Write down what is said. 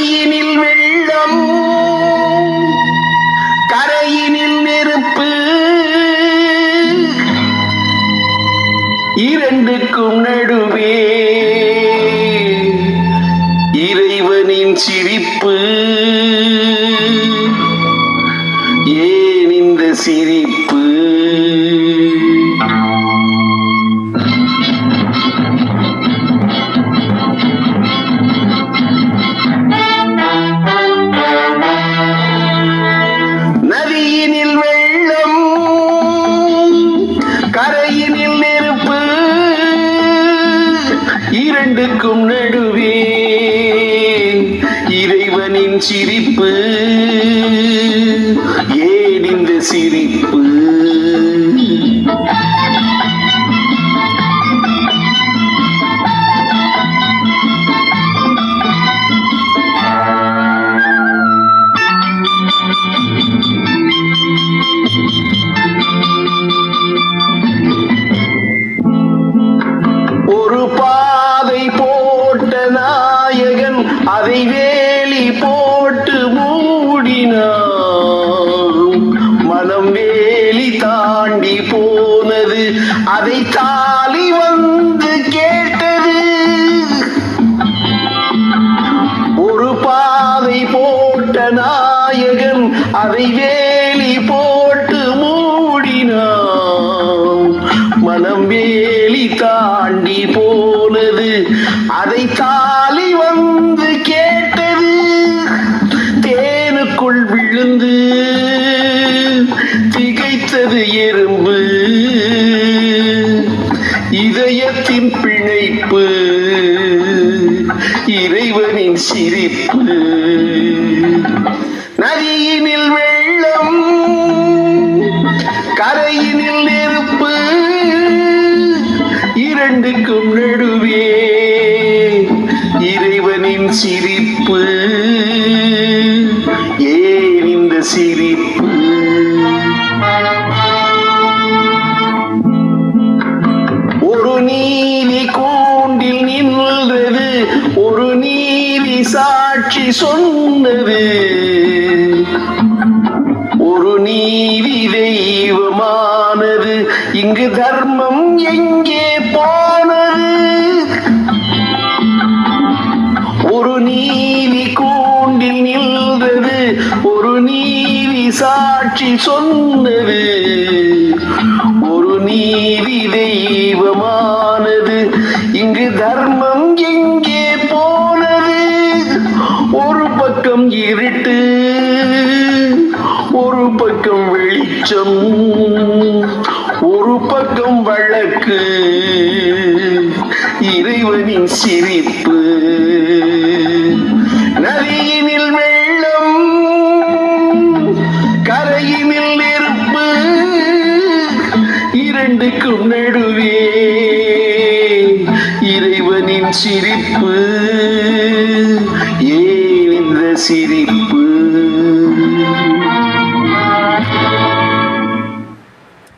நதியினில் வெள்ளம், கரையினில் நெருப்பு, இரண்டுக்கும் நடுவே இறைவனின் சிரிப்பு. ஏன் இந்த சிரிப்பு? நதியினில் வெள்ளம், கரையினில் நெருப்பு, இரண்டுக்கும் நடுவே இறைவனின் சிரிப்பு. ஏன் இந்த சிரிப்பு? ஒரு பாதை போட்ட நாயகன் அதை வேலி போட்டு மூடினான். மனம் வேலி தாண்டி போனது, அதை தாலி வந்து கேட்டது. ஒரு பாதை போட்ட நாயகன் அதை வேலி போட்டு மூடினான். மனம் வேலி தாண்டி போனது, அதை தாலி வந்து கேட்டது. தேனுக்குள் விழுந்து திகைத்தது எறும்பு, இதயத்தின் பிணைப்பு, இறைவனின் சிரிப்பு. நதியினில் வெள்ளம், கரையினில் நெருப்பு, இரண்டுக்கும் நடுவே இறைவனின் சிரிப்பு. ஏன் இந்த சிரிப்பு? ஒரு நீதி கூண்டில் நின்றது, ஒரு நீதி சாட்சி சொன்னது. ஒரு நீதி தெய்வமானது, இங்கு தர்மம் எங்கே போனது? ஒரு நீதி கூண்டில் நின்றது, ஒரு நீதி சாட்சி சொன்னது. ஒரு நீதி தெய்வமானது, இங்கு தர்மம் எங்கே போனது? ஒரு பக்கம் இருட்டு, ஒரு பக்கம் வெளிச்சம், ஒரு பக்கம் வழக்கு, இறைவனின் சிரிப்பு. நதியினில் வெள்ளம், கரையினில் நெருப்பு, இரண்டுக்கும் நடுவே இறைவனின் சிரிப்பு. ஏன் இந்த சிரிப்பு?